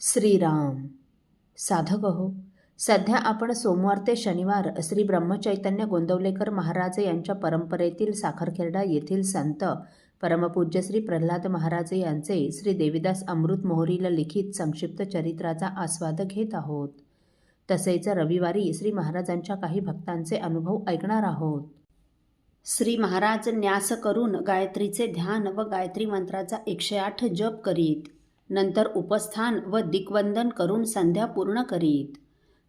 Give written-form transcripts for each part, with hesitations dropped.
श्रीराम. साधक हो, सध्या आपण सोमवार ते शनिवार श्री ब्रह्मचैतन्य गोंदवलेकर महाराज यांच्या परंपरेतील साखरखेर्डा येथील संत परमपूज्य श्री प्रल्हाद महाराज यांचे श्री देवीदास अमृत मोहरील लिखित संक्षिप्त चरित्राचा आस्वाद घेत आहोत. तसेच रविवारी श्री महाराजांच्या काही भक्तांचे अनुभव ऐकणार आहोत. श्री महाराज न्यास करून गायत्रीचे ध्यान व गायत्री मंत्राचा 108 जप करीत. नंतर उपस्थान व दिग्वंदन करून संध्या पूर्ण करीत.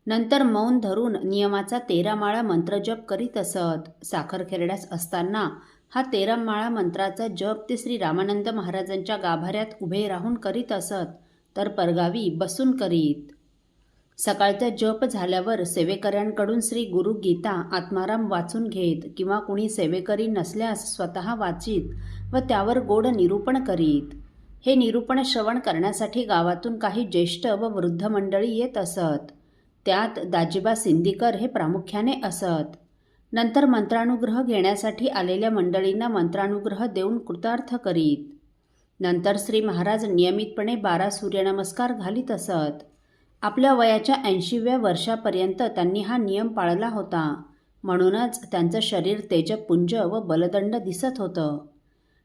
नंतर मौन धरून नियमाचा 13 माळा मंत्र जप करीत असत. साखरखेर्ड्यास असताना हा 13 माळा मंत्राचा जप ते श्री रामानंद महाराजांच्या गाभाऱ्यात उभे राहून करीत असत, तर परगावी बसून करीत. सकाळचा जप झाल्यावर सेवेकऱ्यांकडून श्री गुरु गीता आत्माराम वाचून घेत किंवा कुणी सेवेकरी नसल्यास स्वतः वाचित व त्यावर गोड निरूपण करीत. हे निरूपण श्रवण करण्यासाठी गावातून काही ज्येष्ठ व वृद्ध मंडळी येत असत. त्यात दाजीबा सिंदीकर हे प्रामुख्याने असत. नंतर मंत्रानुग्रह घेण्यासाठी आलेल्या मंडळींना मंत्रानुग्रह देऊन कृतार्थ करीत. नंतर श्री महाराज नियमितपणे 12 सूर्यनमस्कार घालीत असत. आपल्या वयाच्या 80व्या वर्षापर्यंत त्यांनी हा नियम पाळला होता. म्हणूनच त्यांचं शरीर तेजपुंज व बलदंड दिसत होतं.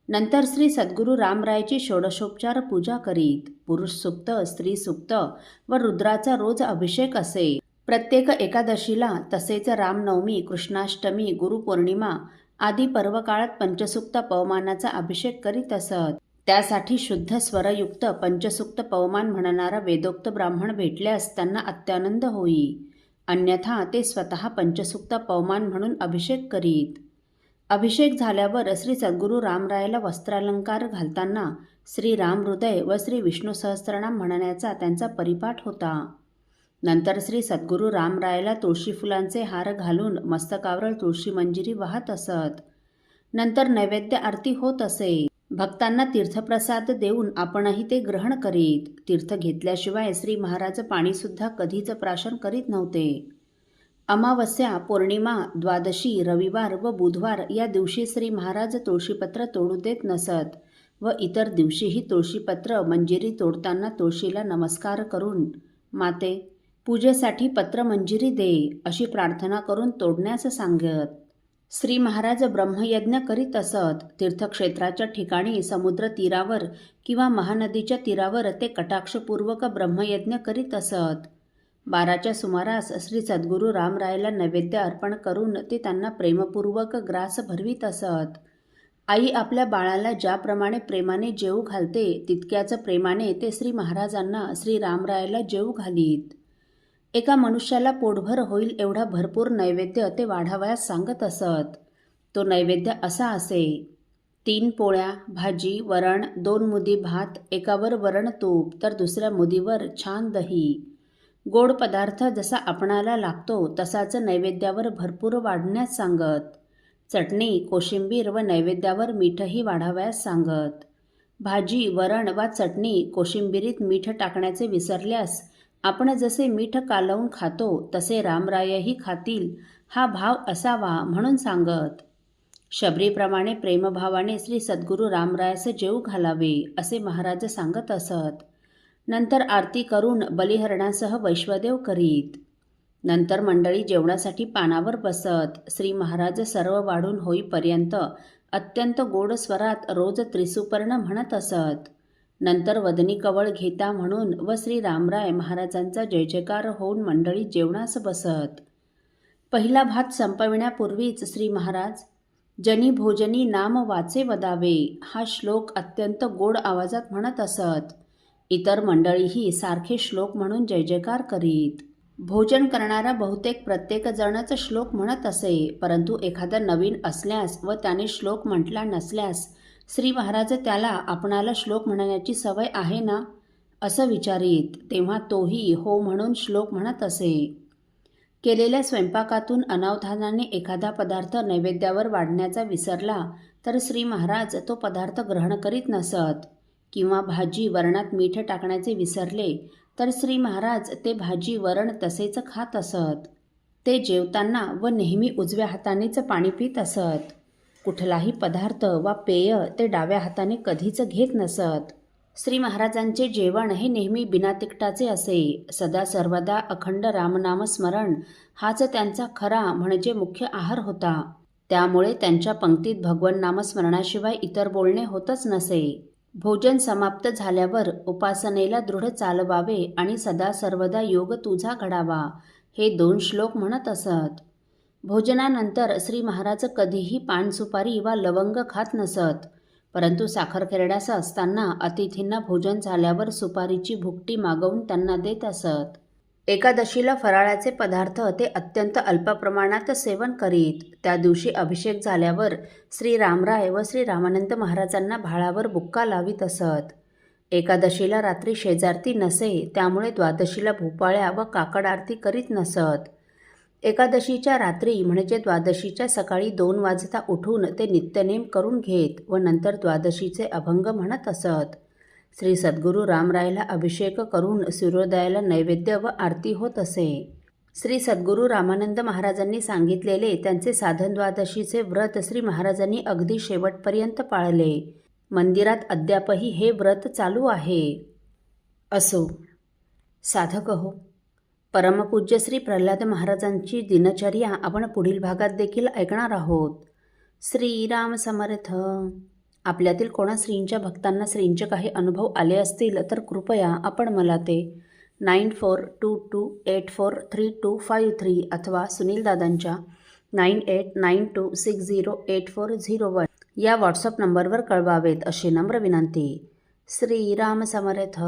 नंतर श्री सद्गुरू रामरायची षोडशोपचार पूजा करीत. पुरुष सूक्त, स्त्री सूक्त व रुद्राचा रोज अभिषेक असे. प्रत्येक एकादशीला तसेच रामनवमी, कृष्णाष्टमी, गुरुपौर्णिमा आदी पर्वकाळात पंचसूक्त पवमानाचा अभिषेक करीत असत. त्यासाठी शुद्ध स्वरयुक्त पंचसूक्त पवमान म्हणणारा वेदोक्त ब्राह्मण भेटल्यास त्यांना अत्यानंद होई. अन्यथा ते स्वतः पंचसूक्त पवमान म्हणून अभिषेक करीत. अभिषेक झाल्यावर श्री सद्गुरू रामरायाला वस्त्रालंकार घालताना श्री राम हृदय व श्री विष्णू सहस्त्रनाम म्हणण्याचा त्यांचा परिपाठ होता. नंतर श्री सद्गुरू रामरायाला तुळशी फुलांचे हार घालून मस्तकावर तुळशी मंजिरी वाहत असत. नंतर नैवेद्य आरती होत असे. भक्तांना तीर्थप्रसाद देऊन आपणही ते ग्रहण करीत. तीर्थ घेतल्याशिवाय श्री महाराज पाणीसुद्धा कधीच प्राशन करीत नव्हते. अमावस्या, पौर्णिमा, द्वादशी, रविवार व बुधवार या दिवशी श्री महाराज तुळशीपत्र तोडू देत नसत व इतर दिवशीही तुळशीपत्र मंजिरी तोडताना तुळशीला नमस्कार करून माते, पूजेसाठी पत्र मंजिरी दे अशी प्रार्थना करून तोडण्यास सांगत. श्री महाराज ब्रह्मयज्ञ करीत असत. तीर्थक्षेत्राच्या ठिकाणी समुद्र तीरावर किंवा महानदीच्या तीरावर ते कटाक्षपूर्वक ब्रह्मयज्ञ करीत असत. 12च्या सुमारास श्री सद्गुरू रामरायाला नैवेद्य अर्पण करून ते त्यांना प्रेमपूर्वक ग्रास भरवीत असत. आई आपल्या बाळाला ज्याप्रमाणे प्रेमाने जेवू घालते तितक्याच प्रेमाने ते श्री महाराजांना श्री रामरायाला जेवू घालीत. एका मनुष्याला पोटभर होईल एवढा भरपूर नैवेद्य ते वाढावयास सांगत असत. तो नैवेद्य असा असे: 3 पोळ्या, भाजी, वरण, 2 मुदी भात, एकावर वरण तूप तर दुसऱ्या मुदीवर छान दही. गोड पदार्थ जसा आपणाला लागतो तसाच नैवेद्यावर भरपूर वाढण्यास सांगत. चटणी, कोशिंबीर व नैवेद्यावर मीठही वाढावयास सांगत. भाजी, वरण वा चटणी, कोशिंबिरीत मीठ टाकण्याचे विसरल्यास आपण जसे मीठ कालवून खातो तसे रामरायही खातील हा भाव असावा म्हणून सांगत. शबरीप्रमाणे प्रेमभावाने श्री सद्गुरू रामरायास जेवू घालावे असे महाराज सांगत असत. नंतर आरती करून बलिहरणासह वैश्वदेव करीत. नंतर मंडळी जेवणासाठी पानावर बसत. श्री महाराज सर्व वाढून होईपर्यंत अत्यंत गोड स्वरात रोज त्रिसुपर्ण म्हणत असत. नंतर वदनी कवळ घेता म्हणून व श्री रामराय महाराजांचा जय जयकार होऊन मंडळी जेवणास बसत. पहिला भात संपविण्यापूर्वीच श्री महाराज जनी भोजनी नाम वाचे वदावे हा श्लोक अत्यंत गोड आवाजात म्हणत असत. इतर मंडळीही सारखे श्लोक म्हणून जय जयकार करीत. भोजन करणारा बहुतेक प्रत्येक जणच श्लोक म्हणत असे, परंतु एखादा नवीन असल्यास व त्याने श्लोक म्हटला नसल्यास श्री महाराज त्याला आपणाला श्लोक म्हणण्याची सवय आहे ना असं विचारीत. तेव्हा तोही हो म्हणून श्लोक म्हणत असे. केलेल्या स्वयंपाकातून अनावधानाने एखादा पदार्थ नैवेद्यावर वाढण्याचा विसरला तर श्री महाराज तो पदार्थ ग्रहण करीत नसत. किंवा भाजी वरणात मीठ टाकण्याचे विसरले तर श्री महाराज ते भाजी वरण तसेच खात असत. ते जेवताना व नेहमी उजव्या हातानेच पाणी पित असत. कुठलाही पदार्थ वा पेय ते डाव्या हाताने कधीच घेत नसत. श्री महाराजांचे जेवण हे नेहमी बिना तिखटाचे असे. सदा सर्वदा अखंड रामनामस्मरण हाच त्यांचा खरा म्हणजे मुख्य आहार होता. त्यामुळे त्यांच्या पंक्तीत भगवन नामस्मरणाशिवाय इतर बोलणे होतच नसे. भोजन समाप्त झाल्यावर उपासनेला दृढ चालवावे आणि सदा सर्वदा योग तुझा घडावा हे 2 श्लोक म्हणत असत. भोजनानंतर श्री महाराज कधीही पान सुपारी वा लवंग खात नसत. परंतु साखरखेरड्यास असताना अतिथींना भोजन झाल्यावर सुपारीची भुकटी मागवून त्यांना देत असत. एकादशीला फराळाचे पदार्थ ते अत्यंत अल्प प्रमाणात सेवन करीत. त्या दिवशी अभिषेक झाल्यावर श्री रामराय व श्री रामानंद महाराजांना भाळावर बुक्का लावित असत. एकादशीला रात्री शेजारती नसे, त्यामुळे द्वादशीला भोपाळ्या व काकड आरती करीत नसत. एकादशीच्या रात्री म्हणजे द्वादशीच्या सकाळी 2 वाजता उठून ते नित्यनेम करून घेत व नंतर द्वादशीचे अभंग म्हणत असत. श्री सद्गुरू रामरायला अभिषेक करून सूर्योदयाला नैवेद्य व आरती होत असे. श्री सद्गुरू रामानंद महाराजांनी सांगितलेले त्यांचे साधन द्वादशीचे व्रत श्री महाराजांनी अगदी शेवटपर्यंत पाळले. मंदिरात अद्यापही हे व्रत चालू आहे. असो साधक हो, परमपूज्य श्री प्रल्हाद महाराजांची दिनचर्या आपण पुढील भागात देखील ऐकणार आहोत. श्रीराम समर्थ. आपल्यातील कोणा श्रींच्या भक्तांना श्रींचे काही अनुभव आले असतील तर कृपया आपण मला ते 9422843253 अथवा सुनील दादांच्या 9892608401 या व्हॉट्सअप नंबरवर कळवावेत अशी नम्र विनंती. श्रीराम समर्थ.